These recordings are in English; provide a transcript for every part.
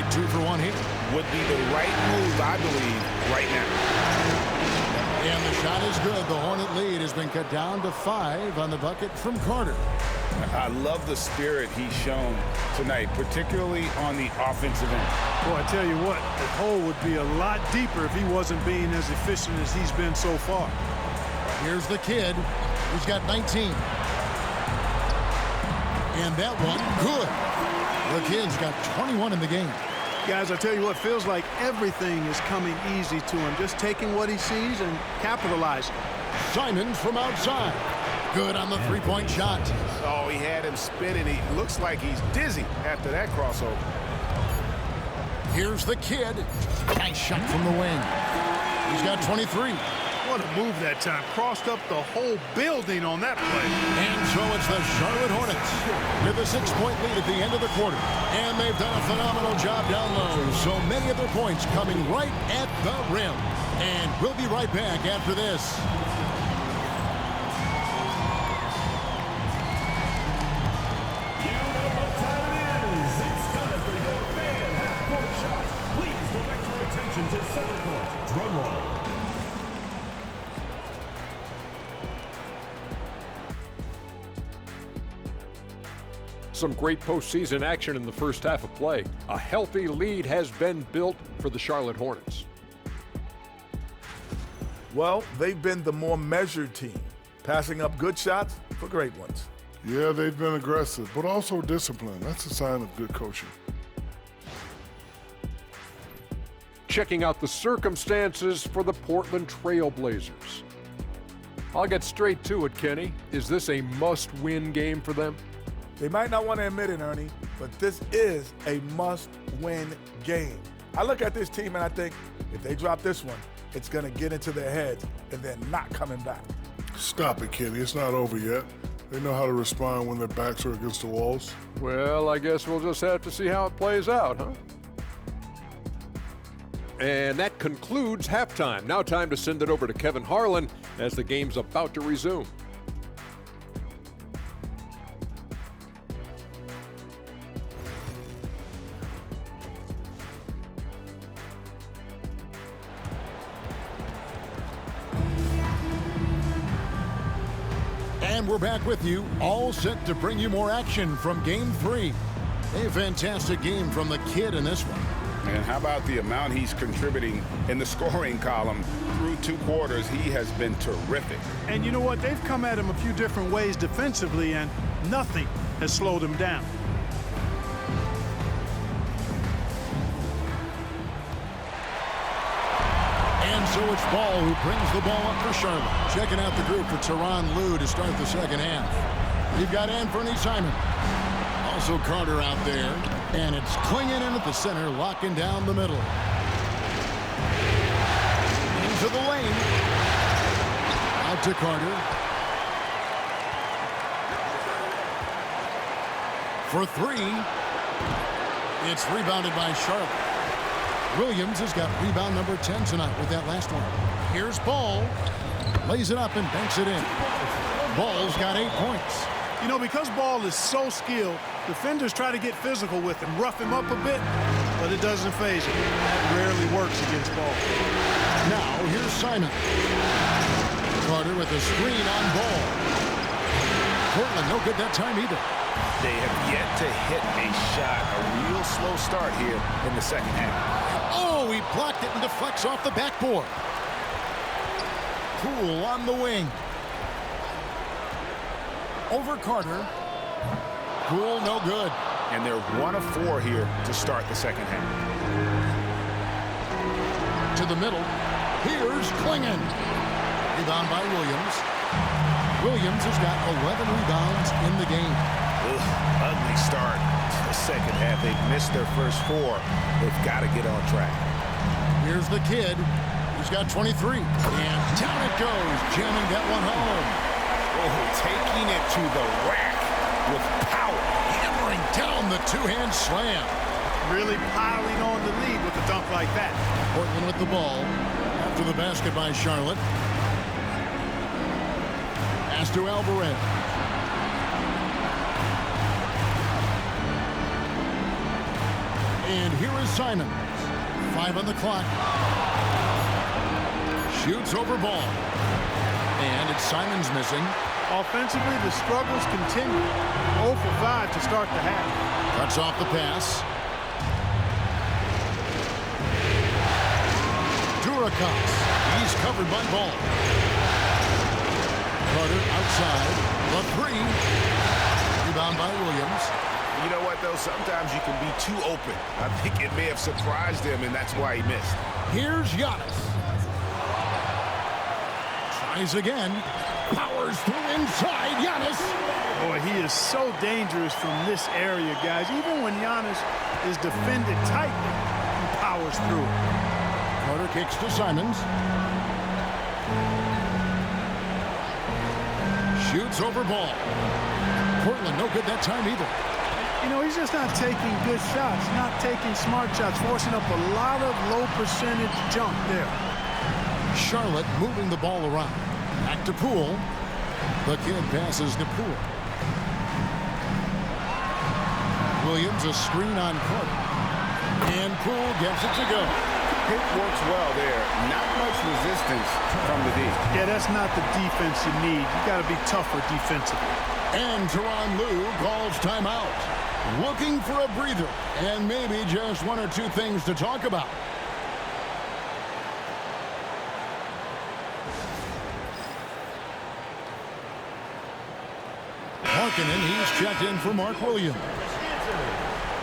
trade 2 for 1 here. Would be the right move, I believe, right now. And the shot is good. The Hornet lead has been cut down to 5 on the bucket from Carter. I love the spirit he's shown tonight, particularly on the offensive end. Boy, I tell you what, the hole would be a lot deeper if he wasn't being as efficient as he's been so far. Here's the kid who's got 19. And that one, good. The kid's got 21 in the game. Guys, I tell you what, feels like everything is coming easy to him. Just taking what he sees and capitalizing. Simons from outside. Good on the three-point shot. Oh, he had him spinning. He looks like he's dizzy after that crossover. Here's the kid. Nice shot from the wing. He's got 23. What a move that time. Crossed up the whole building on that play. And so it's the Charlotte Hornets with a 6-point lead at the end of the quarter. And they've done a phenomenal job down low. So many of their points coming right at the rim. And we'll be right back after this. Some great postseason action in the first half of play. A healthy lead has been built for the Charlotte Hornets. Well, they've been the more measured team, passing up good shots for great ones. Yeah, they've been aggressive, but also disciplined. That's a sign of good coaching. Checking out the circumstances for the Portland Trail Blazers. I'll get straight to it, Kenny. Is this a must-win game for them? They might not want to admit it, Ernie, but this is a must-win game. I look at this team and I think if they drop this one, it's going to get into their heads and they're not coming back. Stop it, Kenny. It's not over yet. They know how to respond when their backs are against the walls. Well, I guess we'll just have to see how it plays out, huh? And that concludes halftime. Now time to send it over to Kevin Harlan as the game's about to resume. And we're back with you, all set to bring you more action from Game 3. A fantastic game from the kid in this one. And how about the amount he's contributing in the scoring column through 2 quarters? He has been terrific. And you know what? They've come at him a few different ways defensively, and nothing has slowed him down. And so it's Ball who brings the ball up for Charlotte. Checking out the group for Tyronn Lue to start the second half. We've got Anfernee Simons. Also Carter out there. And it's Clingan in at the center, locking down the middle. Into the lane. Out to Carter. For 3. It's rebounded by Charlotte. Williams has got rebound number 10 tonight with that last one. Here's Ball. Lays it up and banks it in. Ball's got 8 points. You know, because Ball is so skilled, defenders try to get physical with him, rough him up a bit, but it doesn't faze him. That rarely works against Ball. Now, here's Simon. Carter with a screen on Ball. Portland, no good that time either. They have yet to hit a shot. A real slow start here in the second half. Oh, he blocked it and deflects off the backboard. Poole on the wing. Over Carter. Poole, no good. And they're 1 of 4 here to start the second half. To the middle. Here's Clingan. Rebound by Williams. Williams has got 11 rebounds in the game. Ugly start to the second half. They've missed their first 4. They've got to get on track. Here's the kid. He's got 23. And down it goes, jamming that one home. Oh, taking it to the rack with power. Hammering down the two-hand slam. Really piling on the lead with a dunk like that. Portland with the ball. After the basket by Charlotte. Pass to Alvarez. And here is Simon. 5 on the clock. Shoots over ball. And it's Simon's missing. Offensively, the struggles continue. 0 for 5 to start the half. Cuts off the pass. Duracox. He's covered by Ball. Carter outside. The 3. Rebound by Williams. You know what, though? Sometimes you can be too open. I think it may have surprised him, and that's why he missed. Here's Giannis. Tries again. Powers through inside. Giannis. Boy, he is so dangerous from this area, guys. Even when Giannis is defended tightly, he powers through. Carter kicks to Simons. Shoots over Ball. Portland no good that time either. You know, he's just not taking good shots, not taking smart shots, forcing up a lot of low percentage jump there. Charlotte moving the ball around. Back to Poole. The kid passes to Poole. Williams a screen on Carter. And Poole gets it to go. Pick works well there. Not much resistance from the D. Yeah, that's not the defense you need. You got to be tougher defensively. And Tyronn Lue calls timeout. Looking for a breather and maybe just 1 or 2 things to talk about. Markkanen, he's checked in for Mark Williams.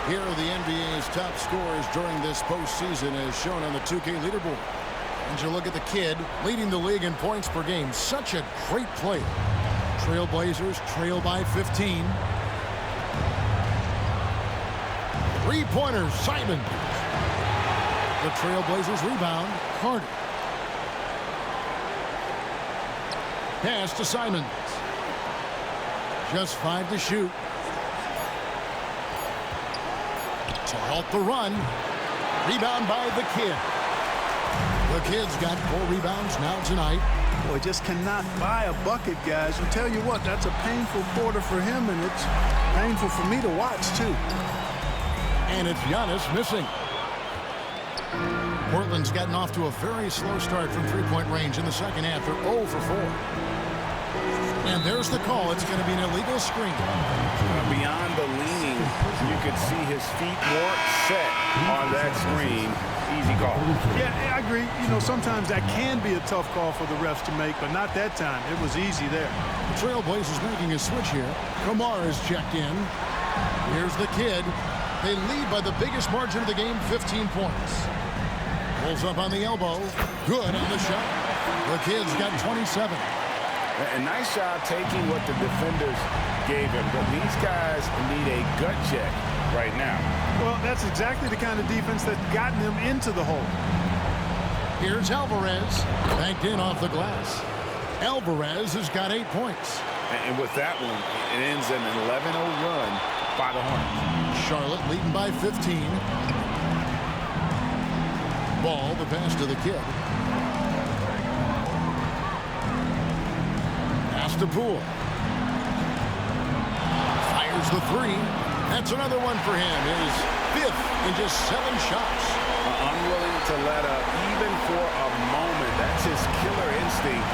Here are the NBA's top scorers during this postseason as shown on the 2K leaderboard. And you look at the kid leading the league in points per game. Such a great player. Trailblazers trail by 15. 3-pointers, Simon. The Trailblazers rebound, Carter. Pass to Simons. Just 5 to shoot. To halt the run. Rebound by the kid. The kid's got 4 rebounds now tonight. Boy, just cannot buy a bucket, guys. I'll tell you what, that's a painful quarter for him, and it's painful for me to watch, too. And it's Giannis missing. Portland's gotten off to a very slow start from three-point range in the second half. They're 0 for 4. And there's the call. It's going to be an illegal screen. Beyond the leaning, you could see his feet weren't set on that screen. Easy call. Yeah, I agree. You know, sometimes that can be a tough call for the refs to make, but not that time. It was easy there. The Trailblazers making a switch here. Kamara is checked in. Here's the kid. They lead by the biggest margin of the game, 15 points. Pulls up on the elbow. Good on the shot. The kid's got 27. A nice job taking what the defenders gave him, but these guys need a gut check right now. Well, that's exactly the kind of defense that's gotten them into the hole. Here's Alvarez. Banked in off the glass. Alvarez has got 8 points. And with that one, it ends an 11-0 run by the Hornets. Charlotte leading by 15. Ball, the pass to the kid. Pass to Poole. Fires the 3. That's another one for him. His 5th in just 7 shots. Unwilling to let up, even for a moment. That's his killer instinct,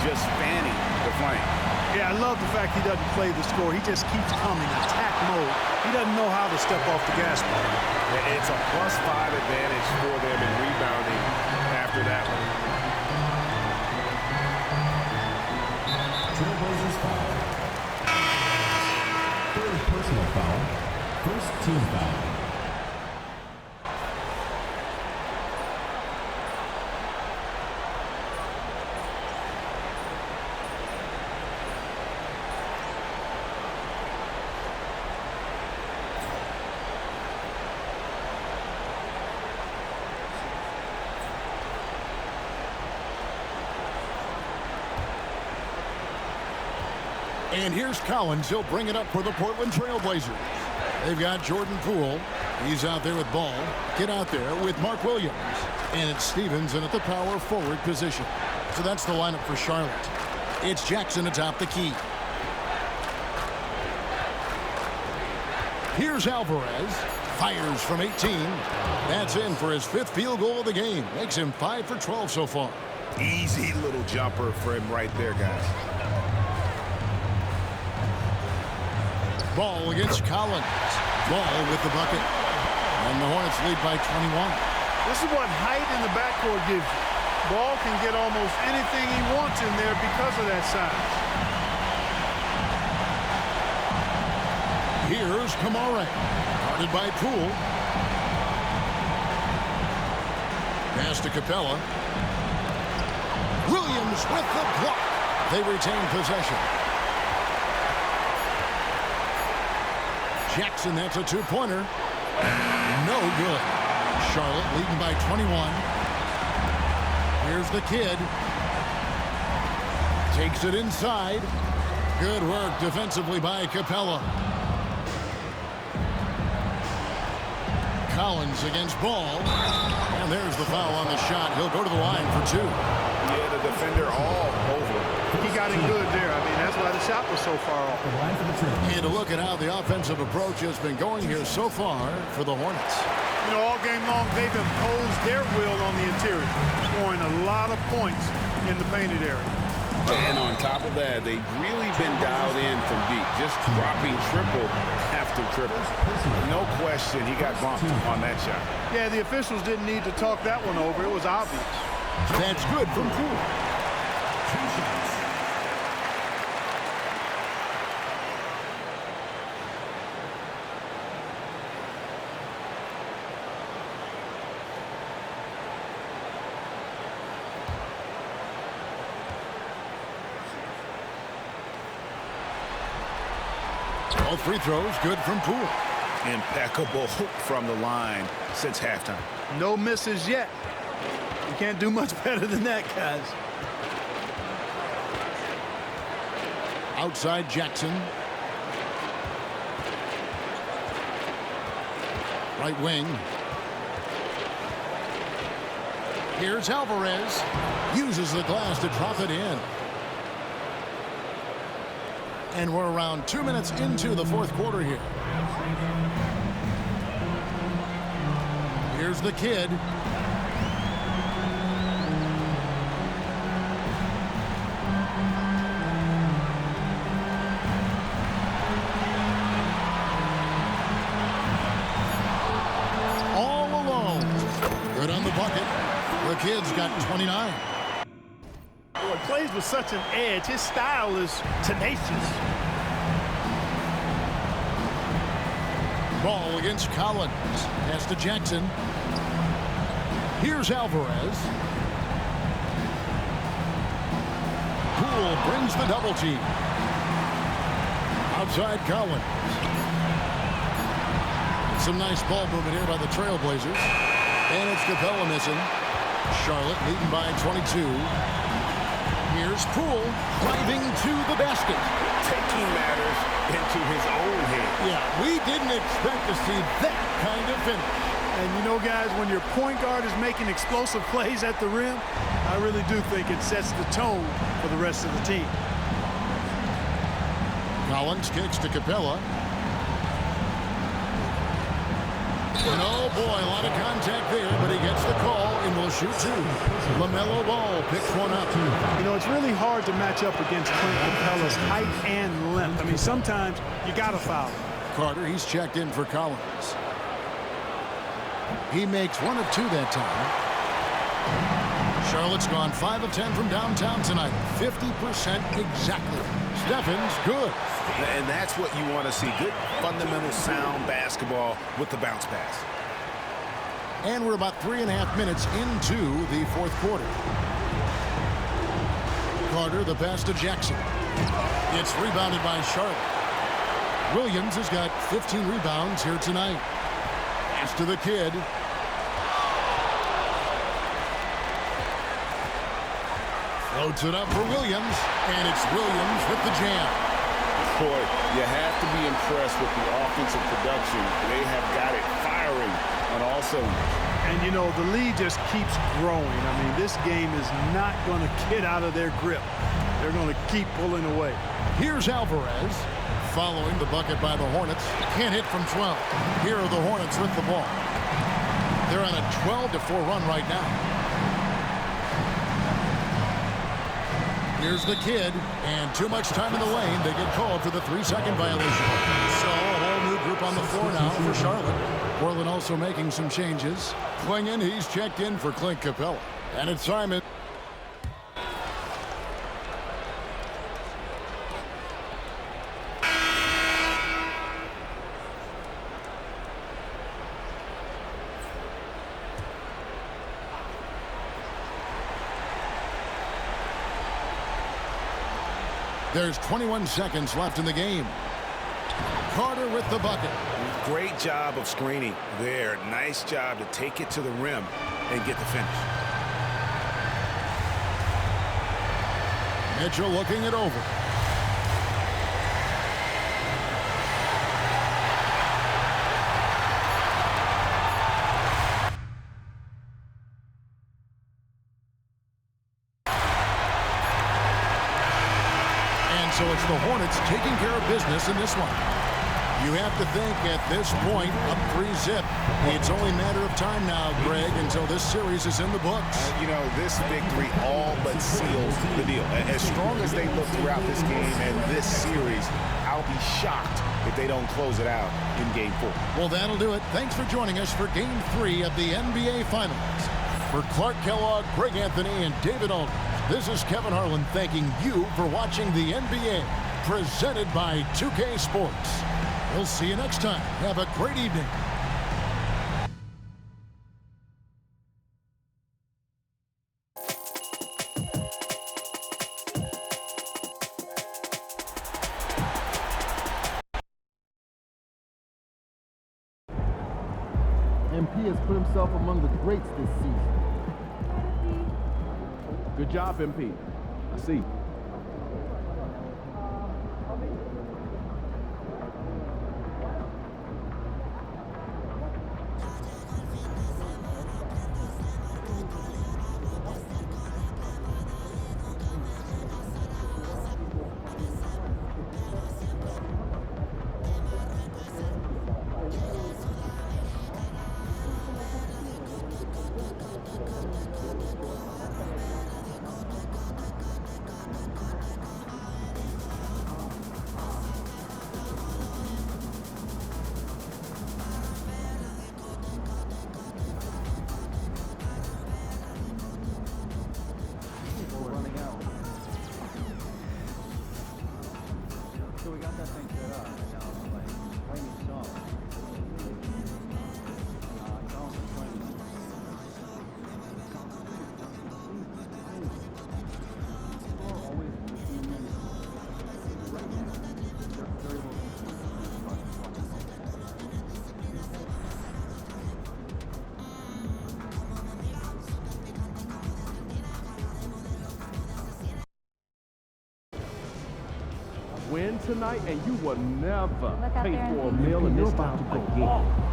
just fanning the flame. Yeah, I love the fact he doesn't play the score. He just keeps coming, attack mode. He doesn't know how to step off the gas pedal. It's a +5 advantage for them in rebounding after that one. Trailblazers foul. Third personal foul. First team foul. And here's Collins. He'll bring it up for the Portland Trailblazers. They've got Jordan Poole. He's out there with Ball. Get out there with Mark Williams. And it's Stevens in at the power forward position. So that's the lineup for Charlotte. It's Jackson atop the key. Here's Alvarez. Fires from 18. That's in for his 5th field goal of the game. Makes him 5 for 12 so far. Easy little jumper for him right there, guys. Ball against Collins. Ball with the bucket. And the Hornets lead by 21. This is what height in the backcourt gives you. Ball can get almost anything he wants in there because of that size. Here's Kamara. Guarded by Poole. Pass to Capella. Williams with the block. They retain possession. Jackson, that's a 2-pointer. No good. Charlotte leading by 21. Here's the kid. Takes it inside. Good work defensively by Capella. Collins against Ball. And there's the foul on the shot. He'll go to the line for 2. Yeah, the defender all over. He got it good there. I mean, that's why the shot was so far off. The line for the trip. And to look at how the offensive approach has been going here so far for the Hornets. You know, all game long, they've imposed their will on the interior, scoring a lot of points in the painted area. And on top of that, they've really been dialed in from deep, just dropping triple after triple. No question he got bumped on that shot. Yeah, the officials didn't need to talk that one over. It was obvious. That's good from Poole. All free throws good from Poole. Impeccable from the line since halftime. No misses yet. You can't do much better than that, guys. Outside Jackson. Right wing. Here's Alvarez. Uses the glass to drop it in. And we're around 2 minutes into the 4th quarter here. Here's the kid. All alone. Good on the bucket. The kid's got 29. Well, he plays with such an edge. His style is tenacious. Ball against Collins. Pass to Jackson. Here's Alvarez. Poole brings the double team. Outside Collins. Some nice ball movement here by the Trailblazers. And it's Capella missing. Charlotte leading by 22. Here's Poole driving to the basket. Taking matters into his own hands. Yeah, we didn't expect to see that kind of finish. And you know, guys, when your point guard is making explosive plays at the rim, I really do think it sets the tone for the rest of the team. Collins kicks to Capella. And oh boy, a lot of contact there, but he gets the call and will shoot 2. LaMelo Ball picks one up. You know, it's really hard to match up against Clint Capella's height and length. I mean, sometimes you got to foul him. Carter, he's checked in for Collins. He makes 1 of 2 that time. Charlotte's gone 5 of 10 from downtown tonight. 50% exactly. Stephens, good. And that's what you want to see. Good, fundamental, sound basketball with the bounce pass. And we're about 3.5 minutes into the 4th quarter. Carter, the pass to Jackson. It's rebounded by Charlotte. Williams has got 15 rebounds here tonight. Pass to the kid. Floats it up for Williams, and it's Williams with the jam. Boy, you have to be impressed with the offensive production. They have got it firing on all cylinders. And, you know, the lead just keeps growing. I mean, this game is not going to get out of their grip. They're going to keep pulling away. Here's Alvarez. Following the bucket by the Hornets. Can't hit from 12. Here are the Hornets with the ball. They're on a 12-4 run right now. Here's the kid, and too much time in the lane. They get called for the 3-second violation. So a whole new group on the floor now for Charlotte. Portland also making some changes. Klingon, he's checked in for Clint Capella. And it's Simon. There's 21 seconds left in the game. Carter with the bucket. Great job of screening there. Nice job to take it to the rim and get the finish. Mitchell looking it over. So it's the Hornets taking care of business in this one. You have to think at this point, up 3-zip. It's only a matter of time now, Greg, until this series is in the books. You know, this victory all but seals the deal. As strong as they look throughout this game and this series, I'll be shocked if they don't close it out in Game 4. Well, that'll do it. Thanks for joining us for Game 3 of the NBA Finals. For Clark Kellogg, Greg Anthony, and David Aldridge, this is Kevin Harlan thanking you for watching the NBA, presented by 2K Sports. We'll see you next time. Have a great evening. MP has put himself among the greats this season. Good job, MP. I see. Win tonight, and you will never pay for a meal in this town again.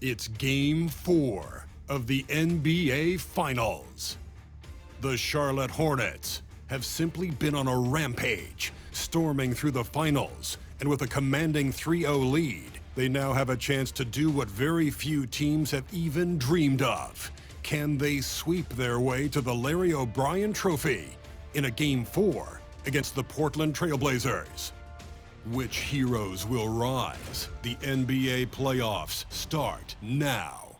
It's Game 4 of the NBA Finals. The Charlotte Hornets have simply been on a rampage, storming through the finals, and with a commanding 3-0 lead, they now have a chance to do what very few teams have even dreamed of. Can they sweep their way to the Larry O'Brien Trophy in a Game 4 against the Portland Trail Blazers? Which heroes will rise? The NBA playoffs start now.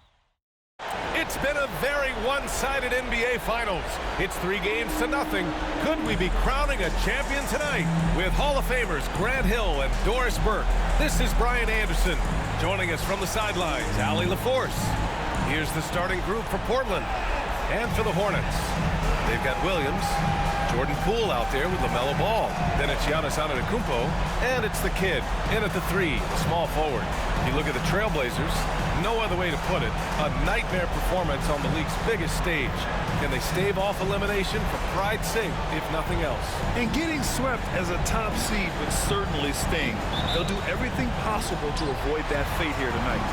It's been a very one-sided NBA Finals. It's 3-0. Could we be crowning a champion tonight? With Hall of Famers Grant Hill and Doris Burke, this is Brian Anderson. Joining us from the sidelines, Allie LaForce. Here's the starting group for Portland and for the Hornets. They've got Williams, Jordan Poole out there with LaMelo Ball. Then it's Giannis Antetokounmpo, and it's the kid in at the 3, the small forward. You look at the Trailblazers, no other way to put it, a nightmare performance on the league's biggest stage. Can they stave off elimination for pride's sake, if nothing else? And getting swept as a top seed would certainly sting. They'll do everything possible to avoid that fate here tonight.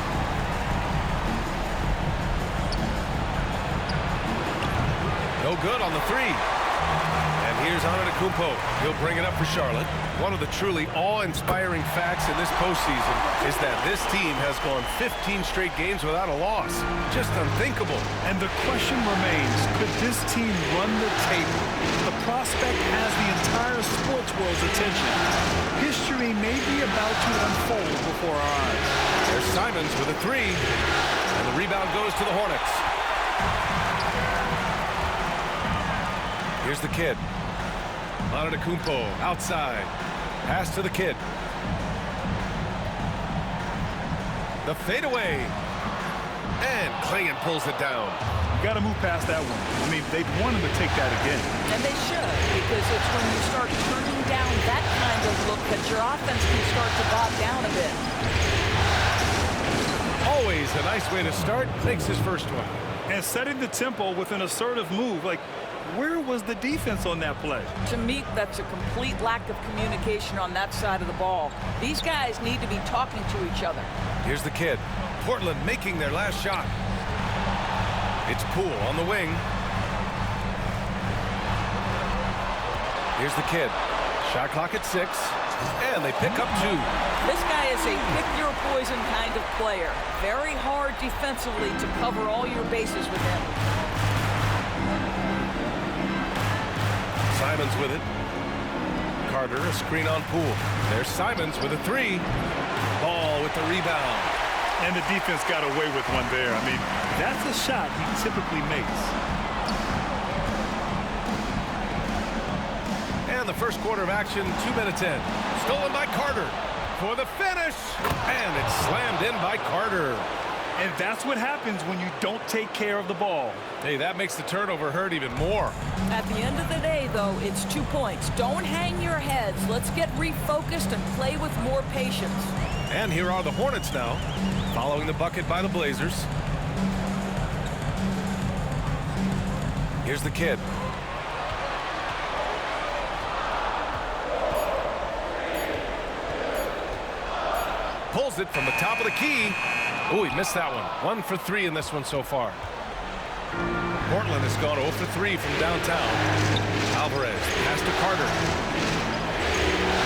No good on the 3. And here's Antetokounmpo. He'll bring it up for Charlotte. One of the truly awe-inspiring facts in this postseason is that this team has gone 15 straight games without a loss. Just unthinkable. And the question remains, could this team run the table? The prospect has the entire sports world's attention. History may be about to unfold before our eyes. There's Simons with a 3. And the rebound goes to the Hornets. Here's the kid. Antetokounmpo outside. Pass to the kid. The fadeaway. And Clingan pulls it down. You got to move past that one. I mean, they've wanted to take that again. And they should, because it's when you start turning down that kind of look that your offense can start to bog down a bit. Always a nice way to start. Makes his first one. And setting the tempo with an assertive move. Like, where was the defense on that play? To me, that's a complete lack of communication on that side of the ball. These guys need to be talking to each other. Here's the kid. Portland making their last shot. It's Poole on the wing. Here's the kid. Shot clock at 6. And they pick up 2. This guy is a pick-your-poison kind of player. Very hard defensively to cover all your bases with him. Simons with it. Carter, a screen on Poole. There's Simons with a 3. Ball with the rebound. And the defense got away with one there. I mean, that's a shot he typically makes. And the first quarter of action, 2 minutes in. Stolen by Carter for the finish. And it's slammed in by Carter. And that's what happens when you don't take care of the ball. Hey, that makes the turnover hurt even more. At the end of the day, though, it's 2 points. Don't hang your heads. Let's get refocused and play with more patience. And here are the Hornets now, following the bucket by the Blazers. Here's the kid. Pulls it from the top of the key. Oh, he missed that one. 1 for 3 in this one so far. Portland has gone 0 for 3 from downtown. Alvarez, pass to Carter.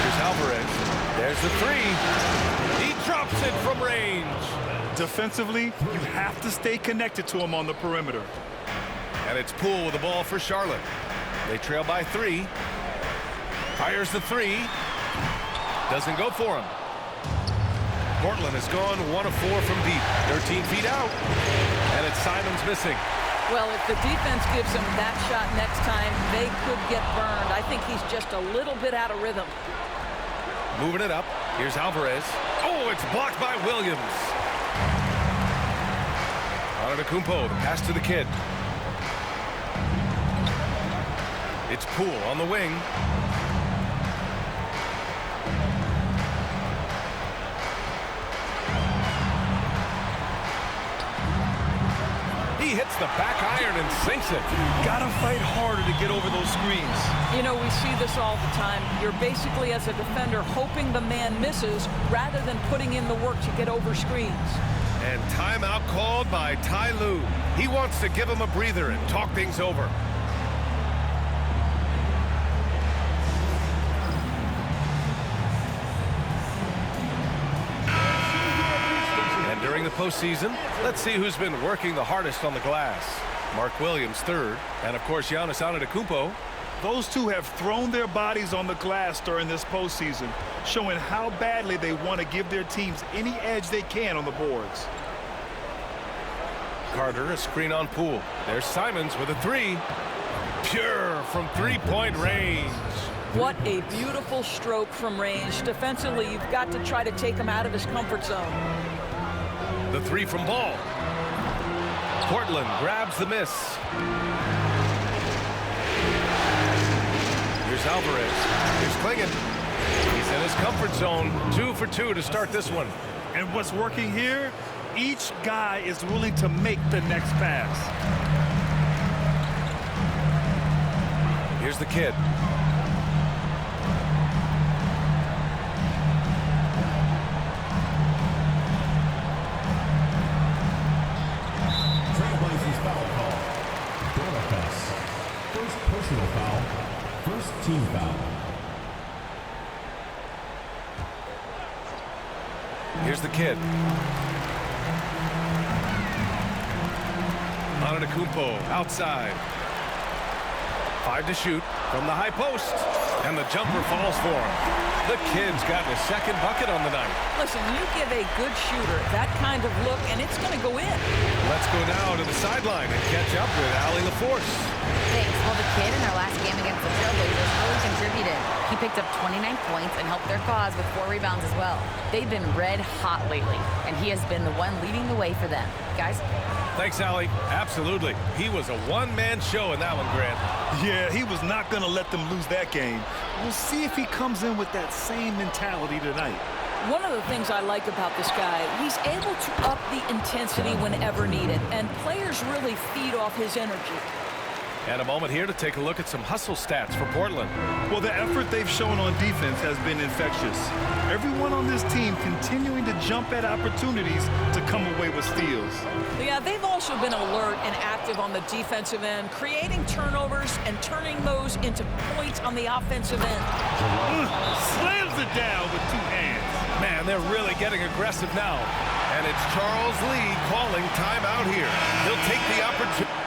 Here's Alvarez. There's the 3. He drops it from range. Defensively, you have to stay connected to him on the perimeter. And it's Poole with the ball for Charlotte. They trail by 3. Fires the 3. Doesn't go for him. Portland has gone 1 of 4 from deep. 13 feet out. And it's Simons missing. Well, if the defense gives him that shot next time, they could get burned. I think he's just a little bit out of rhythm. Moving it up. Here's Alvarez. Oh, it's blocked by Williams. Antetokounmpo, the pass to the kid. It's Poole on the wing. He hits the back iron and sinks it. Gotta fight harder to get over those screens. You know, we see this all the time. You're basically, as a defender, hoping the man misses rather than putting in the work to get over screens. And timeout called by Ty Lue. He wants to give him a breather and talk things over. And during the postseason, let's see who's been working the hardest on the glass. Mark Williams, third. And, of course, Giannis Antetokounmpo. Those two have thrown their bodies on the glass during this postseason, showing how badly they want to give their teams any edge they can on the boards. Carter, a screen on Poole. There's Simons with a three. Pure from three-point range. What a beautiful stroke from range. Defensively, you've got to try to take him out of his comfort zone. The three from Ball. Portland grabs the miss. Here's Alvarez. Here's Klingon. He's in his comfort zone. 2 for 2 to start this one. And what's working here? Each guy is willing to make the next pass. Here's the kid. Trailblazers foul call. Dorofes. First personal foul. First team foul. Here's the kid. Antetokounmpo outside. 5 to shoot from the high post. And the jumper falls for him. The kid's gotten his second bucket on the night. Listen, you give a good shooter that kind of look, and it's going to go in. Let's go now to the sideline and catch up with Allie LaForce. Thanks. Well, the kid in their last game against the Trailblazers really contributed. He picked up 29 points and helped their cause with 4 rebounds as well. They've been red hot lately, and he has been the one leading the way for them. Guys? Thanks, Allie. Absolutely. He was a one-man show in that one, Grant. Yeah, he was not going to let them lose that game. We'll see if he comes in with that same mentality tonight. One of the things I like about this guy, he's able to up the intensity whenever needed, and players really feed off his energy. And a moment here to take a look at some hustle stats for Portland. Well, the effort they've shown on defense has been infectious. Everyone on this team continuing to jump at opportunities to come away with steals. Yeah, they've also been alert and active on the defensive end, creating turnovers and turning those into points on the offensive end. Slams it down with 2 hands. Man, they're really getting aggressive now. And it's Charles Lee calling timeout here. He'll take the opportunity.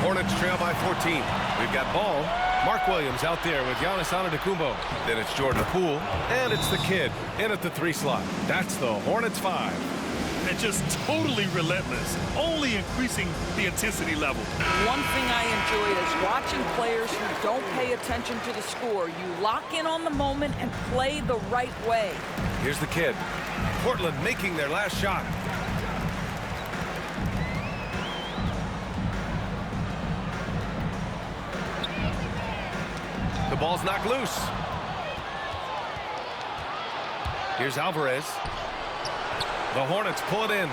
Hornets trail by 14. We've got Ball. Mark Williams out there with Giannis Antetokounmpo. Then it's Jordan Poole. And it's the kid in at the 3 slot. That's the Hornets 5. And just totally relentless, only increasing the intensity level. One thing I enjoy is watching players who don't pay attention to the score. You lock in on the moment and play the right way. Here's the kid. Portland making their last shot. The ball's knocked loose. Here's Alvarez. The Hornets pull it in.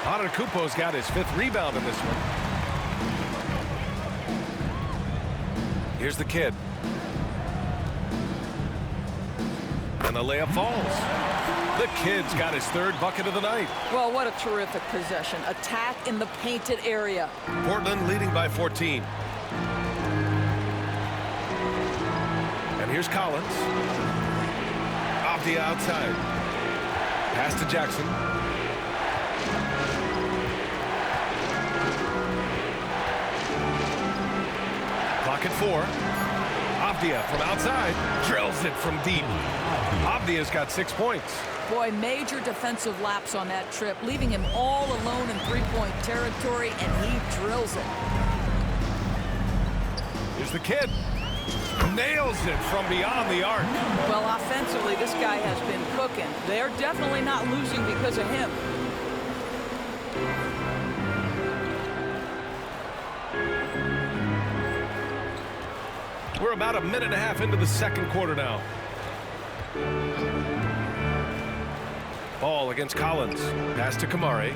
Antetokounmpo's got his 5th rebound in this one. Here's the kid. And the layup falls. The kid's got his 3rd bucket of the night. Well, what a terrific possession. Attack in the painted area. Portland leading by 14. And here's Collins. Off the outside. Pass to Jackson. Clock at 4. Avdia from outside. Drills it from deep. Avdia's got 6 points. Boy, major defensive lapse on that trip, leaving him all alone in 3-point territory, and he drills it. Here's the kid. Nails it from beyond the arc. Well, offensively, this guy has been cooking. They're definitely not losing because of him. We're about a minute and a half into the 2nd quarter now. Ball against Collins. Pass to Kamari.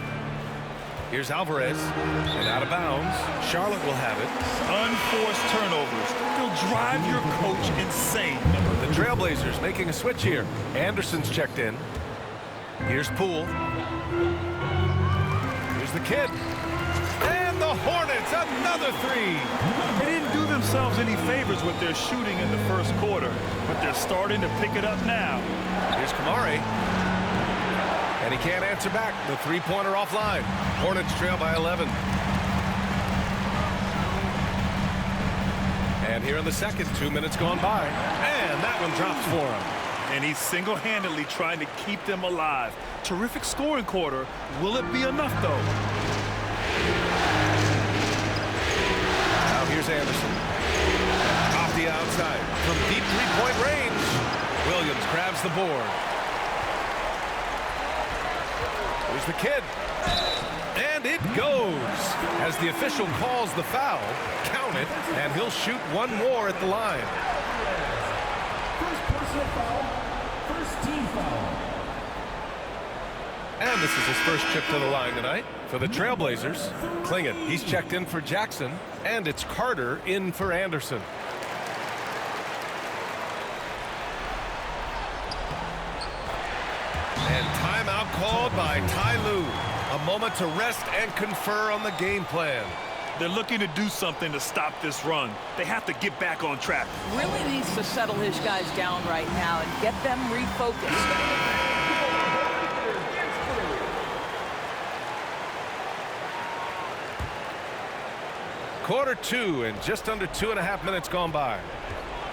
Here's Alvarez, and out of bounds. Charlotte will have it. Unforced turnovers. They'll drive your coach insane. The Trailblazers making a switch here. Anderson's checked in. Here's Poole. Here's the Kid. And the Hornets, another three. They didn't do themselves any favors with their shooting in the first quarter, but they're starting to pick it up now. Here's Kamari. And he can't answer back. The three-pointer offline. Hornets trail by 11. And here in the second, 2 minutes gone by. And that one drops for him. And he's single-handedly trying to keep them alive. Terrific scoring quarter. Will it be enough, though? Now here's Anderson. Off the outside. From deep three-point range. Williams grabs the board. Here's the Kid. And it goes. As the official calls the foul, count it, and he'll shoot one more at the line. First personal foul, first team foul. And this is his first trip to the line tonight for the Trailblazers. Clingan, he's checked in for Jackson, and it's Carter in for Anderson. And timeout called by Ty Lue. A moment to rest and confer on the game plan. They're looking to do something to stop this run. They have to get back on track. Really needs to settle his guys down right now and get them refocused. Quarter two and just under 2.5 minutes gone by.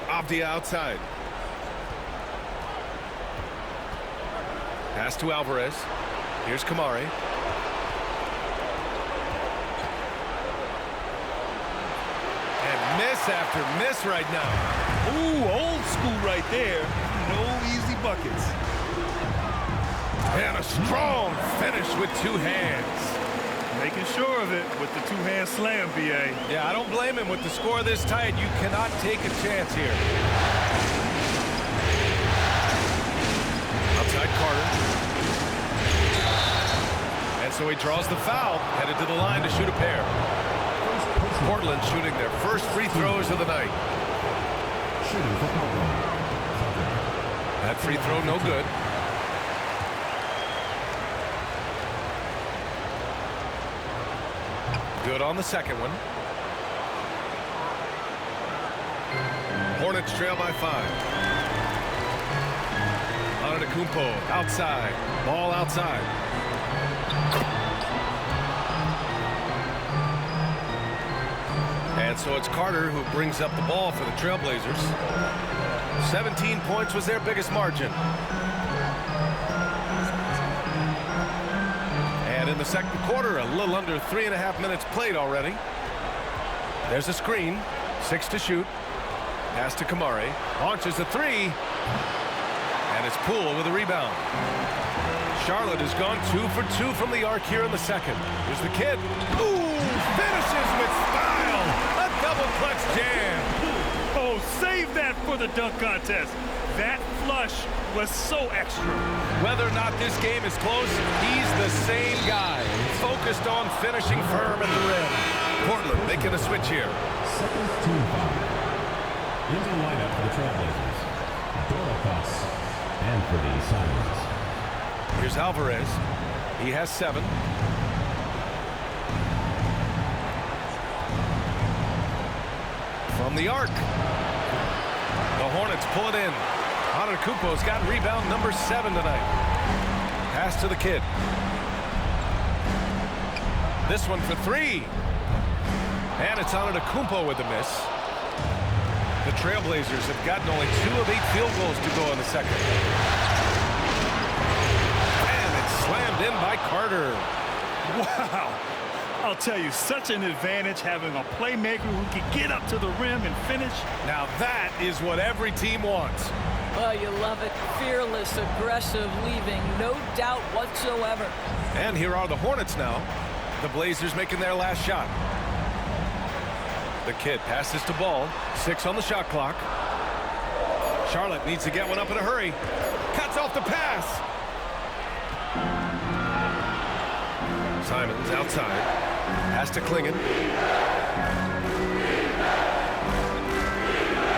Off the outside. Pass to Alvarez. Here's Kamari. And miss after miss right now. Ooh, old school right there. No easy buckets. And a strong finish with two hands. Making sure of it with the two-hand slam, B.A. Yeah, I don't blame him. With the score this tight, you cannot take a chance here. Outside Carter. And so he draws the foul, headed to the line to shoot a pair. Portland shooting their first free throws of the night. That free throw no good. Good on the second one. Hornets trail by 5. Antetokounmpo outside. Ball outside. And so it's Carter who brings up the ball for the Trailblazers. 17 points was their biggest margin. And in the second quarter, a little under 3.5 minutes played already. There's a screen. 6 to shoot. Pass to Kamari. Launches a three. And it's Poole with a rebound. Charlotte has gone 2 for 2 from the arc here in the second. Here's the Kid. Ooh, finishes with style. A double clutch jam. Oh, save that for the dunk contest. That flush was so extra. Whether or not this game is close, he's the same guy. Focused on finishing firm at the rim. Portland making a switch here. Second team foul. Into the lineup for the Trailblazers. Dorikas and for the Simons. Here's Alvarez. He has 7. From the arc. The Hornets pull it in. Antetokounmpo's got rebound number 7 tonight. Pass to the Kid. This one for 3. And it's Antetokounmpo with the miss. The Trailblazers have gotten only 2 of 8 field goals to go in the second. And it's slammed in by Carter. Wow. I'll tell you, such an advantage having a playmaker who can get up to the rim and finish. Now that is what every team wants. Oh, you love it. Fearless, aggressive, leaving no doubt whatsoever. And here are the Hornets now. The Blazers making their last shot. The Kid passes to Ball. 6 on the shot clock. Charlotte needs to get one up in a hurry. Cuts off the pass. Simons outside. Pass to Klingon.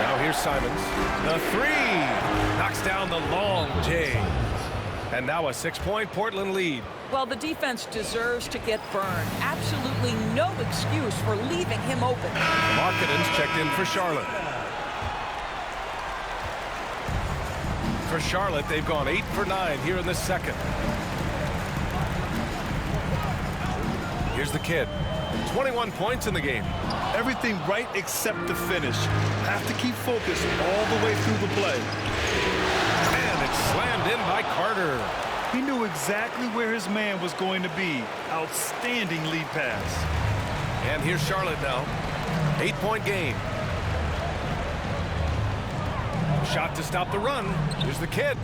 Now here's Simons. The three. Knocks down the long J. And now a 6-point Portland lead. Well, the defense deserves to get burned. Absolutely no excuse for leaving him open. Markkanen's checked in for Charlotte. For Charlotte, they've gone 8 for 9 here in the second. Here's the kid. 21 points in the game. Everything right except the finish. Have to keep focused all the way through the play. And it's slammed in by Carter. He knew exactly where his man was going to be. Outstanding lead pass. And here's Charlotte now. 8-point game. Shot to stop the run. Here's the kid.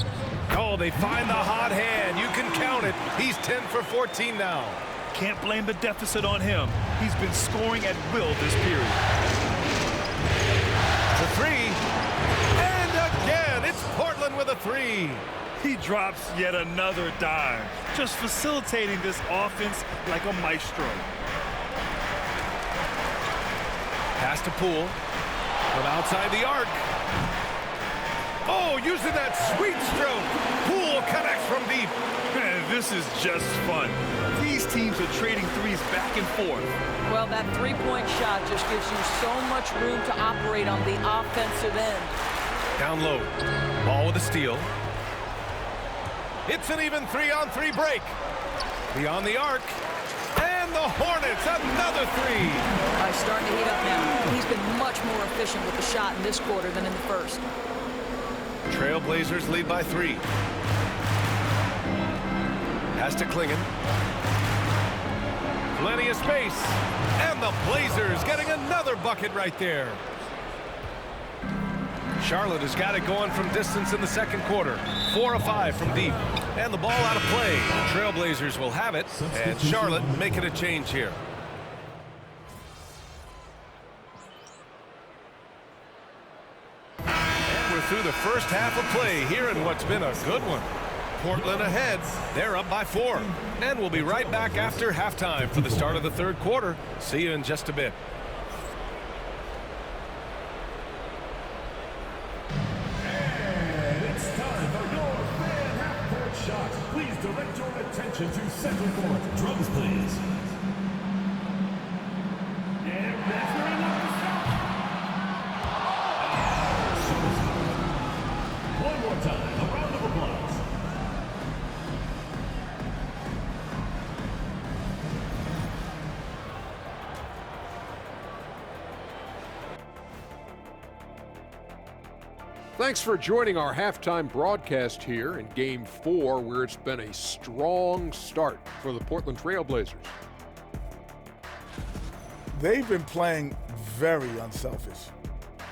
Oh, they find the hot hand. You can count it. He's 10 for 14 now. Can't blame the deficit on him. He's been scoring at will this period. The three. And again, it's Portland with a three. He drops yet another dime. Just facilitating this offense like a maestro. Pass to Poole. From outside the arc. Oh, using that sweet stroke. Poole connects from deep. Man, this is just fun. These teams are trading threes back and forth. Well, that three-point shot just gives you so much room to operate on the offensive end. Down low. Ball with a steal. It's an even 3-on-3 break. Beyond the arc. And the Hornets, another three. He's starting to heat up now. He's been much more efficient with the shot in this quarter than in the first. Trailblazers lead by 3. Pass to Klingon. Plenty of space. And the Blazers getting another bucket right there. Charlotte has got it going from distance in the second quarter. 4 of 5 from deep. And the ball out of play. Trailblazers will have it. And Charlotte making a change here. And we're through the first half of play here in what's been a good one. Portland ahead. They're up by 4. And we'll be right back after halftime for the start of the third quarter. See you in just a bit. And it's time for your fan half-court shot. Please direct your attention to center court. Drums, please. And that's very nice. One more time, a round of applause. Thanks for joining our halftime broadcast here in Game 4, where it's been a strong start for the Portland Trailblazers. They've been playing very unselfish.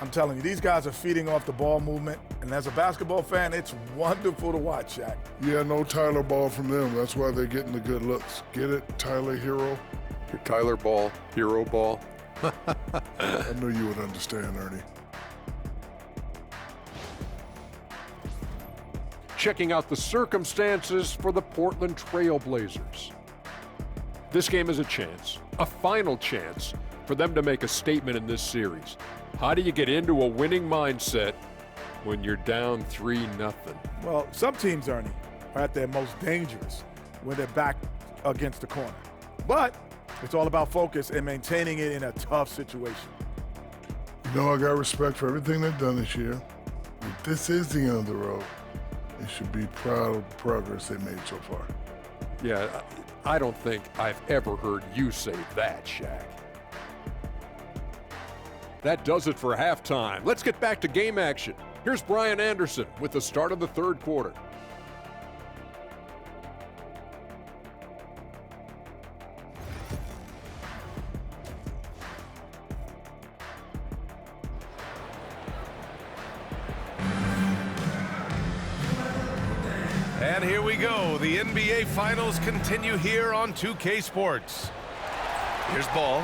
I'm telling you, these guys are feeding off the ball movement, and as a basketball fan, it's wonderful to watch, Shaq. Yeah, no Tyler Ball from them. That's why they're getting the good looks. Get it, Tyler Hero? Your Tyler Ball, Hero Ball. I knew you would understand, Ernie. Checking out the circumstances for the Portland Trailblazers. This game is a chance, a final chance, for them to make a statement in this series. How do you get into a winning mindset when you're down 3-0? Well, some teams, Ernie, are at their most dangerous when they're back against the corner. But it's all about focus and maintaining it in a tough situation. You know, I got respect for everything they've done this year. If this is the end of the road, they should be proud of the progress they made so far. Yeah, I don't think I've ever heard you say that, Shaq. That does it for halftime. Let's get back to game action. Here's Brian Anderson with the start of the third quarter. And here we go. The NBA Finals continue here on 2K Sports. Here's Ball.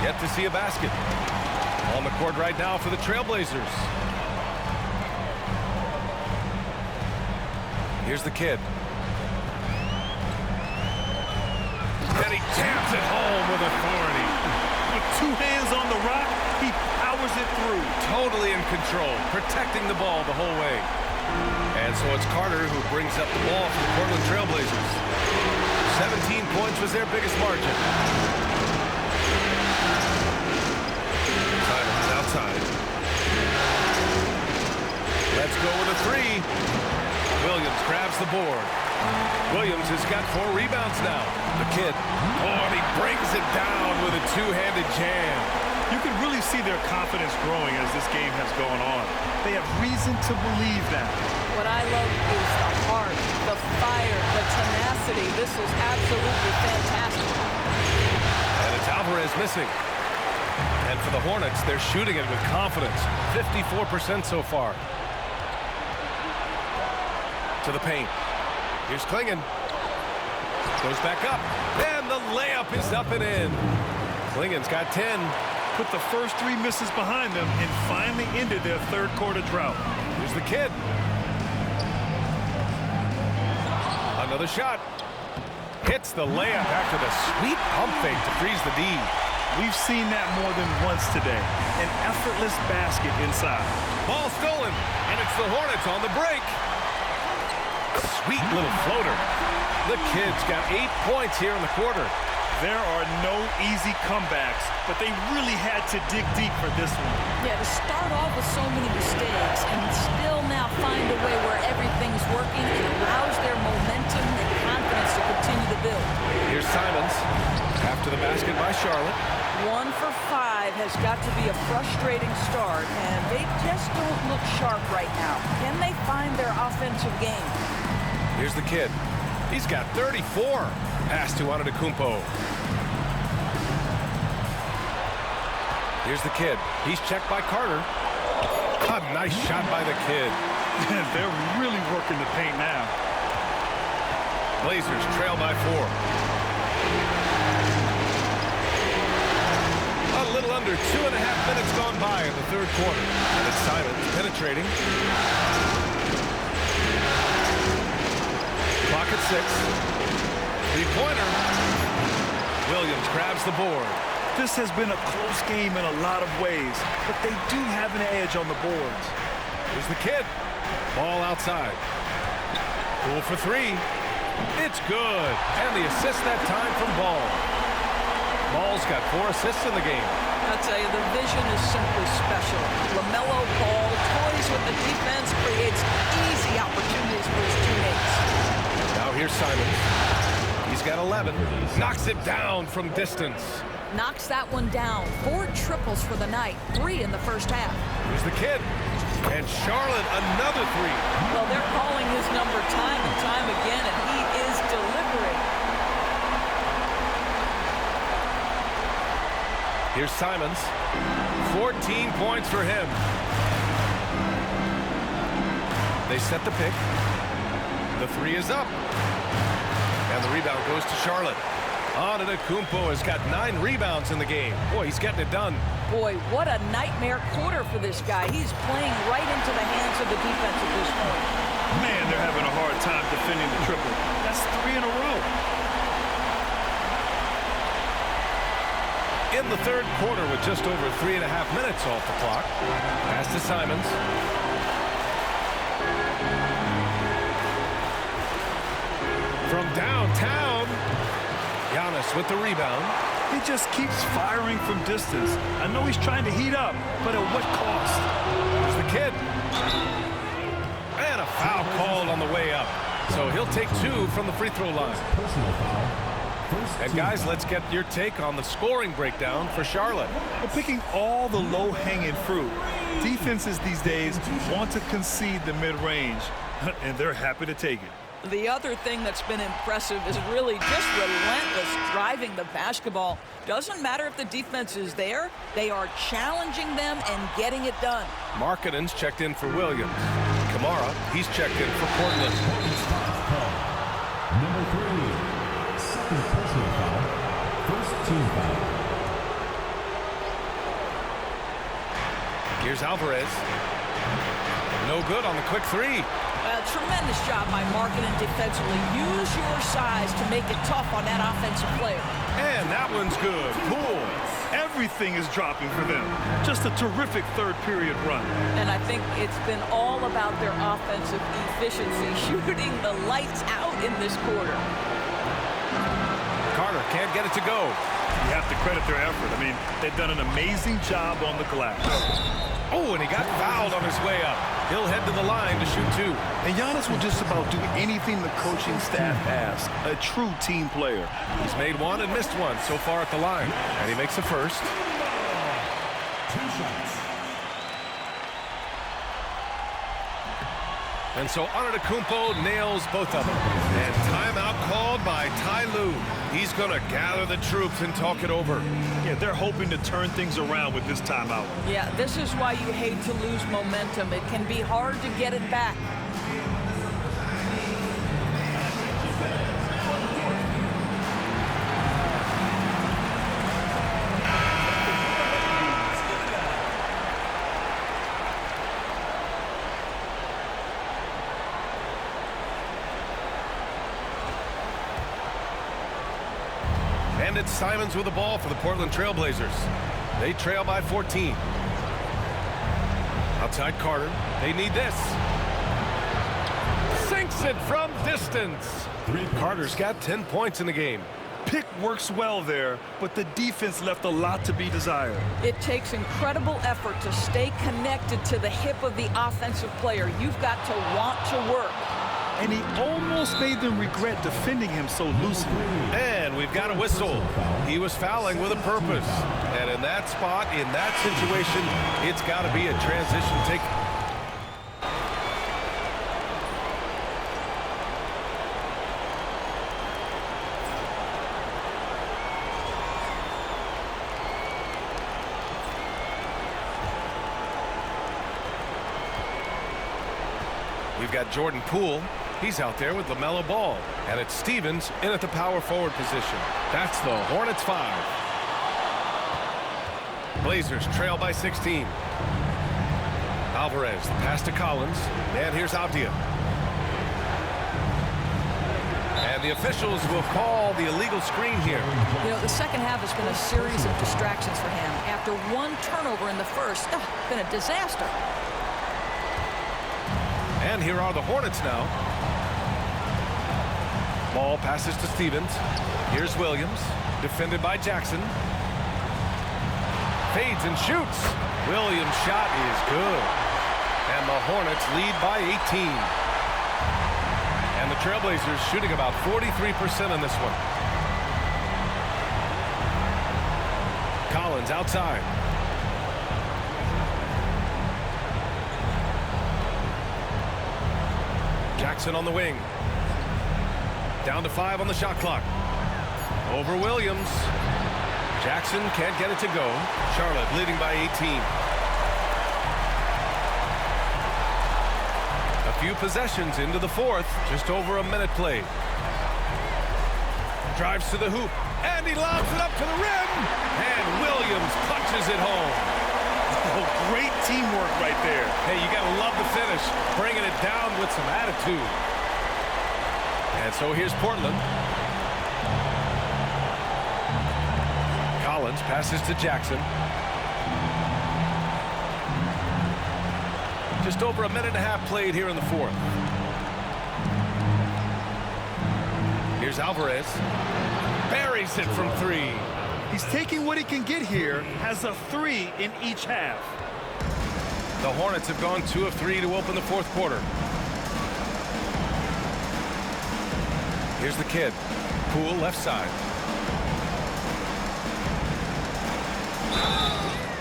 Yet to see a basket. On the court right now for the Trailblazers. Here's the kid. And 2 hands on the rock, he powers it through. Totally in control, protecting the ball the whole way. And so it's Carter who brings up the ball for the Portland Trailblazers. 17 points was their biggest margin. Simons outside. Let's go with a 3. Williams grabs the board. Williams has got 4 rebounds now. The kid. Oh, and he brings it down with a 2-handed jam. You can really see their confidence growing as this game has gone on. They have reason to believe that. What I love is the heart, the fire, the tenacity. This is absolutely fantastic. And it's Alvarez missing. And for the Hornets, they're shooting it with confidence. 54% so far. To the paint. Here's Clingan. Goes back up. And the layup is up and in. Klingan's got 10. Put the first 3 misses behind them and finally ended their third-quarter drought. Here's the kid. Another shot. Hits the layup after the sweet pump fake to freeze the D. We've seen that more than once today. An effortless basket inside. Ball stolen, and it's the Hornets on the break. Sweet little floater. The kid's got 8 points here in the quarter. There are no easy comebacks, but they really had to dig deep for this one. Yeah, to start off with so many mistakes and still now find a way where everything's working, it allows their momentum and confidence to continue to build. Here's Simons. After the basket by Charlotte. 1 for 5 has got to be a frustrating start, and they just don't look sharp right now. Can they find their offensive game? Here's the kid. He's got 34. Pass to Antetokounmpo. Here's the kid. He's checked by Carter. A nice shot by the kid. They're really working the paint now. Blazers trail by 4. A little under 2.5 minutes gone by in the third quarter. And it's Simons penetrating. Clock at 6. 3-pointer. Williams grabs the board. This has been a close game in a lot of ways, but they do have an edge on the boards. Here's the kid. Ball outside. Poole for 3. It's good. And the assist that time from Ball. Ball's got 4 assists in the game. I'll tell you, the vision is simply special. LaMelo Ball toys with the defense, creates easy opportunities for his teammates. Now here's Simons. He's got 11. Knocks it down from distance. Knocks that one down. 4 triples for the night. 3 in the first half. Here's the kid. And Charlotte, another 3. Well, they're calling his number time and time again, and he is delivering. Here's Simons. 14 points for him. They set the pick. The 3 is up. And the rebound goes to Charlotte. Antetokounmpo has got 9 rebounds in the game. Boy, he's getting it done. Boy, what a nightmare quarter for this guy. He's playing right into the hands of the defense at this point. Man, they're having a hard time defending the triple. That's 3 in a row. In the third quarter with just over 3.5 minutes off the clock. Pass to Simons. From downtown, Giannis with the rebound. He just keeps firing from distance. I know he's trying to heat up, but at what cost? There's the kid. And a foul called on the way up. So he'll take 2 from the free throw line. Personal foul. And guys, let's get your take on the scoring breakdown for Charlotte. Well, picking all the low-hanging fruit. Defenses these days want to concede the mid-range, and they're happy to take it. The other thing that's been impressive is really just relentless driving the basketball. Doesn't matter if the defense is there, they are challenging them and getting it done. Markkanen's checked in for Williams. Kamara, he's checked in for Portland. Number 3, second personal foul, first team foul. Here's Alvarez. No good on the quick 3. Tremendous job by Markkanen defensively. Use your size to make it tough on that offensive player. And that one's good. Poole. Everything is dropping for them. Just a terrific third period run. And I think it's been all about their offensive efficiency, shooting the lights out in this quarter. Carter can't get it to go. You have to credit their effort. I mean, they've done an amazing job on the glass. Oh, and he got fouled on his way up. He'll head to the line to shoot 2. And Giannis will just about do anything the coaching staff asks. A true team player. He's made 1 and missed 1 so far at the line. And he makes the first. 2 shots. And so Antetokounmpo nails both of them. And timeout called by Ty Lue. He's going to gather the troops and talk it over. Yeah, they're hoping to turn things around with this timeout. Yeah, this is why you hate to lose momentum. It can be hard to get it back. And it's Simons with the ball for the Portland Trail Blazers. They trail by 14. Outside Carter. They need this. Sinks it from distance. Carter's got 10 points in the game. Pick works well there, but the defense left a lot to be desired. It takes incredible effort to stay connected to the hip of the offensive player. You've got to want to work. And he almost made them regret defending him so loosely. And we've got a whistle. He was fouling with a purpose. And in that spot, in that situation, it's got to be a transition take. We've got Jordan Poole. He's out there with LaMelo Ball. And it's Stevens in at the power forward position. That's the Hornets 5. Blazers trail by 16. Alvarez, the pass to Collins. And here's Avdia. And the officials will call the illegal screen here. You know, the second half has been a series of distractions for him. After 1 turnover in the first, been a disaster. And here are the Hornets now. Ball passes to Stevens. Here's Williams, defended by Jackson. Fades and shoots. Williams' shot is good. And the Hornets lead by 18. And the Trailblazers shooting about 43% on this one. Collins outside. Jackson on the wing. Down to 5 on the shot clock. Over Williams. Jackson can't get it to go. Charlotte leading by 18. A few possessions into the fourth. Just over a minute played. Drives to the hoop. And he lobs it up to the rim. And Williams punches it home. Oh, great teamwork right there. Hey, you got to love the finish. Bringing it down with some attitude. And so here's Portland. Collins passes to Jackson. Just over a minute and a half played here in the fourth. Here's Alvarez. Buries it from 3. He's taking what he can get here, has a 3 in each half. The Hornets have gone 2 of 3 to open the fourth quarter. Here's the kid. Poole left side.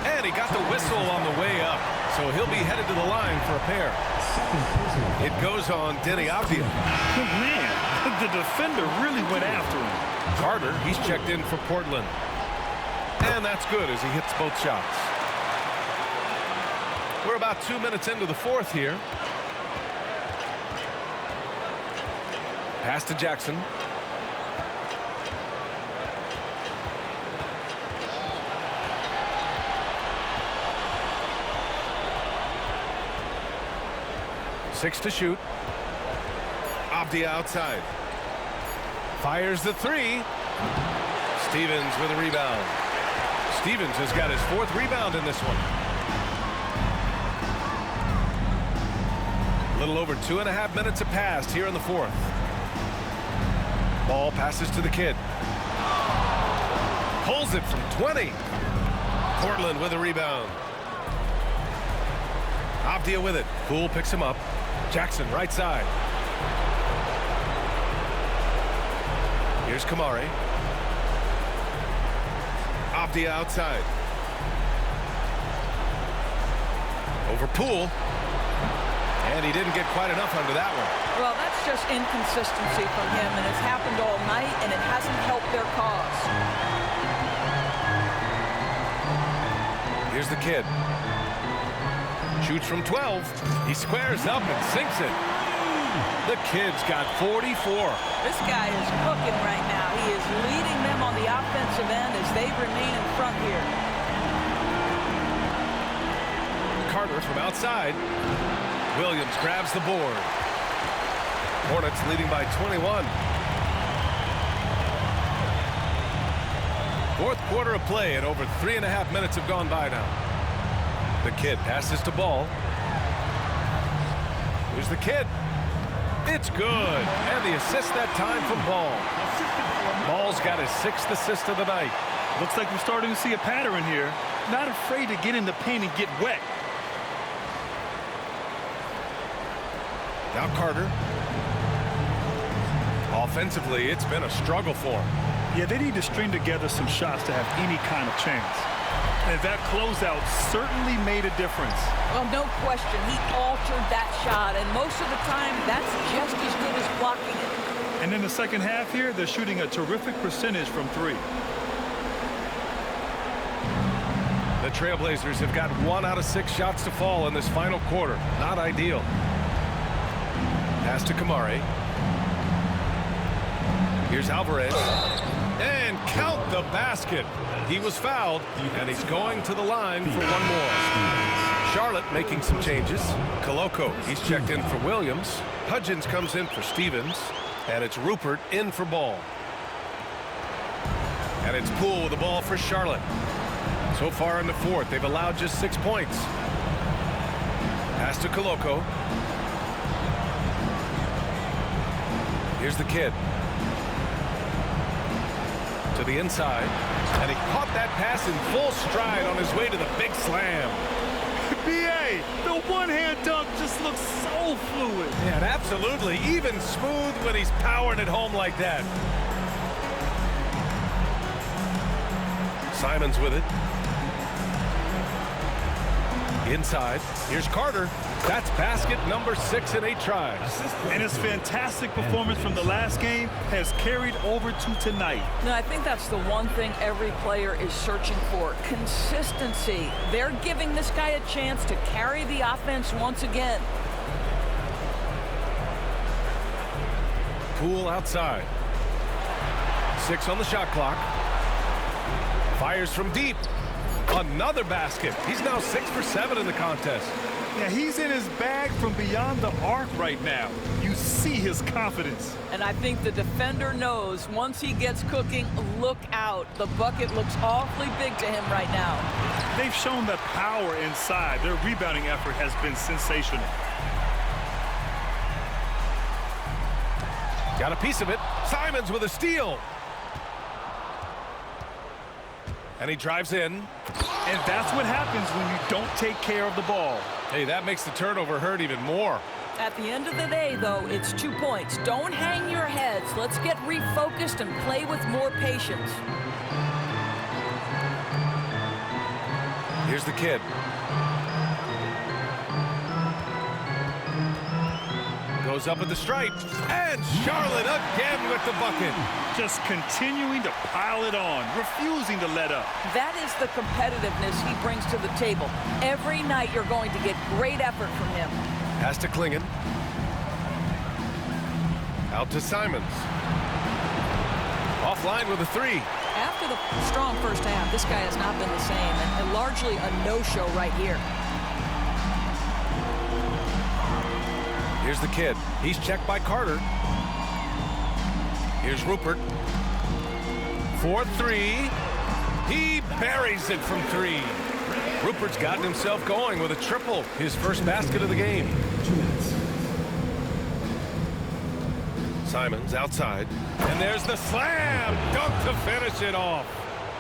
And he got the whistle on the way up. So he'll be headed to the line for a pair. It goes on Denny Avdia. Oh, man, the defender really went after him. Carter, he's checked in for Portland. And that's good as he hits both shots. We're about 2 minutes into the fourth here. Pass to Jackson. Six to shoot. Avdia outside. Fires the 3. Stevens with a rebound. Stevens has got his 4th rebound in this one. A little over 2.5 minutes have passed here in the 4th. Ball passes to the kid. Pulls it from 20. Portland with a rebound. Avdia with it. Poole picks him up. Jackson right side. Here's Kamari. Avdia outside. Over Poole. And he didn't get quite enough under that one. Well, that's just inconsistency from him, and it's happened all night, and it hasn't helped their cause. Here's the kid. Shoots from 12. He squares up and sinks it. The kid's got 44. This guy is cooking right now. He is leading them on the offensive end as they remain in front here. Carter from outside. Williams grabs the board. Hornets leading by 21. 4th quarter of play, and over 3.5 minutes have gone by now. The kid passes to Ball. Here's the kid. It's good. And the assist that time from Ball. Ball's got his 6th assist of the night. Looks like we're starting to see a pattern here. Not afraid to get in the paint and get wet. Now Carter. Offensively, it's been a struggle for him. Yeah, they need to string together some shots to have any kind of chance. And that closeout certainly made a difference. Well, no question. He altered that shot, and most of the time, that's just as good as blocking it. And in the second half here, they're shooting a terrific percentage from 3. The Trailblazers have got 1 out of 6 shots to fall in this final quarter. Not ideal. Pass to Kamari. Here's Alvarez. And count the basket. He was fouled, and he's going to the line for one more. Charlotte making some changes. Koloko, he's checked in for Williams. Hudgens comes in for Stevens. And it's Rupert in for Ball. And it's Poole with the ball for Charlotte. So far in the 4th, they've allowed just 6 points. Pass to Koloko. Here's the kid. To the inside. And he caught that pass in full stride on his way to the big slam. B.A., the one-hand dunk just looks so fluid. Yeah, and absolutely. Even smooth when he's powering it home like that. Simons with it. Inside. Here's Carter. That's basket number 6 in 8 tries. And his fantastic performance from the last game has carried over to tonight. No, I think that's the one thing every player is searching for. Consistency. They're giving this guy a chance to carry the offense once again. Poole outside. 6 on the shot clock. Fires from deep. Another basket. He's now 6 for 7 in the contest. Yeah, he's in his bag from beyond the arc right now. You see his confidence. And I think the defender knows once he gets cooking, look out. The bucket looks awfully big to him right now. They've shown the power inside. Their rebounding effort has been sensational. Got a piece of it. Simons with a steal. And he drives in. And that's what happens when you don't take care of the ball. Hey, that makes the turnover hurt even more. At the end of the day, though, it's 2 points. Don't hang your heads. Let's get refocused and play with more patience. Here's the kid. Goes up at the stripe. And Charlotte again with the bucket. Just continuing to pile it on, refusing to let up. That is the competitiveness he brings to the table. Every night you're going to get great effort from him. Pass to Klingon. Out to Simons. Offline with a 3. After the strong first half, this guy has not been the same, and largely a no-show right here. Here's the kid. He's checked by Carter. Here's Rupert. 4-3. He buries it from 3. Rupert's gotten himself going with a triple, his first basket of the game. Simons outside, and there's the slam dunk to finish it off.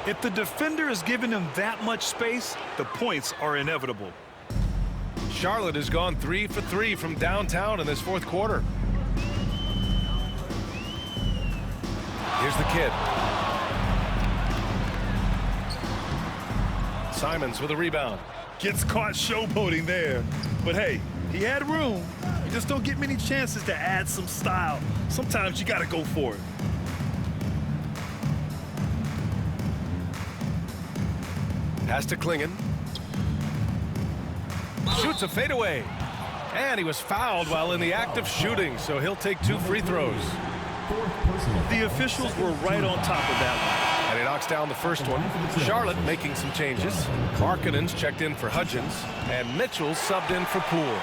If the defender is giving him that much space, the points are inevitable. Charlotte has gone 3 for 3 from downtown in this fourth quarter. Here's the kid. Simons with a rebound. Gets caught showboating there. But hey, he had room. You just don't get many chances to add some style. Sometimes you got to go for it. Pass to Klingen. Shoots a fadeaway. And he was fouled while in the act of shooting, so he'll take 2 free throws. The officials were right on top of that one. And he knocks down the first one. Charlotte making some changes. Markkanen's checked in for Hudgens, and Mitchell's subbed in for Poole.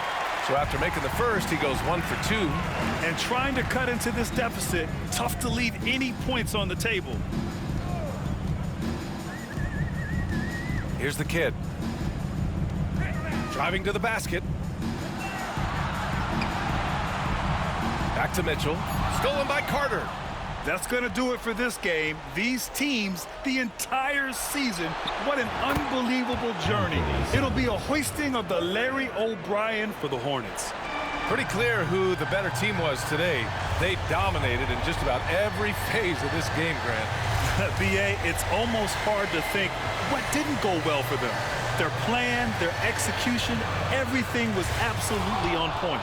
So after making the first, he goes 1 for 2. And trying to cut into this deficit, tough to leave any points on the table. Here's the kid. Driving to the basket. Back to Mitchell. Stolen by Carter. That's going to do it for this game. These teams, the entire season, what an unbelievable journey. It'll be a hoisting of the Larry O'Brien for the Hornets. Pretty clear who the better team was today. They dominated in just about every phase of this game, Grant. B.A., it's almost hard to think what didn't go well for them. Their plan, their execution, everything was absolutely on point.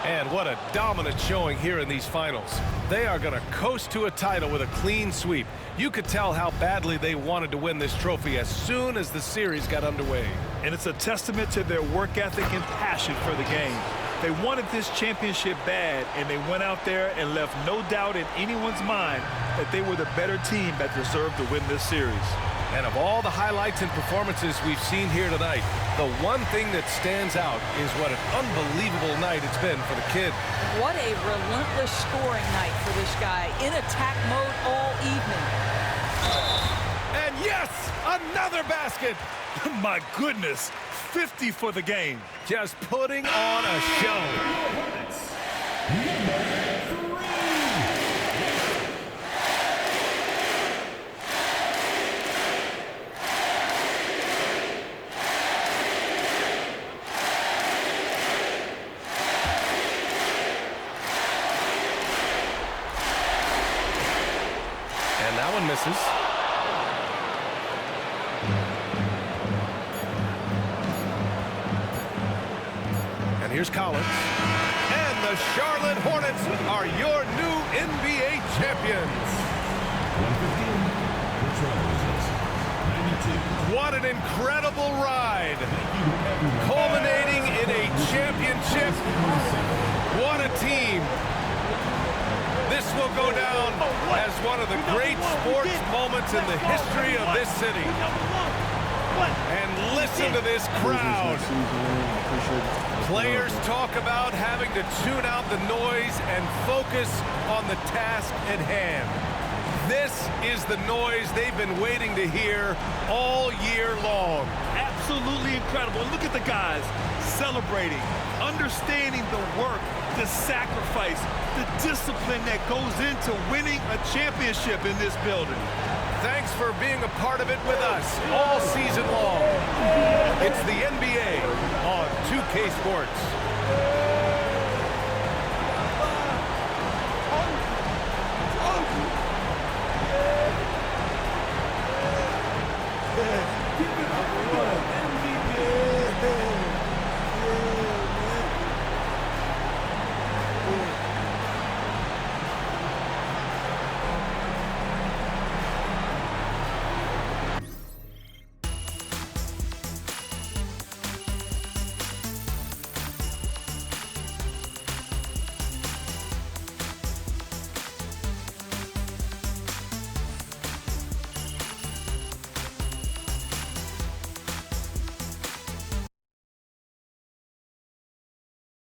And what a dominant showing here in these finals. They are going to coast to a title with a clean sweep. You could tell how badly they wanted to win this trophy as soon as the series got underway. And it's a testament to their work ethic and passion for the game. They wanted this championship bad, and they went out there and left no doubt in anyone's mind that they were the better team that deserved to win this series. And of all the highlights and performances we've seen here tonight, the one thing that stands out is what an unbelievable night it's been for the kid. What a relentless scoring night for this guy, in attack mode all evening. And yes, another basket. My goodness, 50 for the game. Just putting on a show. And that one misses. And here's Collins. And the Charlotte Hornets are your new NBA champions. What an incredible ride. Culminating in a championship. What a team. This will go down as one of the great sports moments in the history of this city. And listen to this crowd. Players talk about having to tune out the noise and focus on the task at hand. This is the noise they've been waiting to hear all year long. Absolutely incredible. Look at the guys celebrating, understanding the work, the sacrifice, the discipline that goes into winning a championship in this building. Thanks for being a part of it with us all season long. It's the NBA on 2K Sports.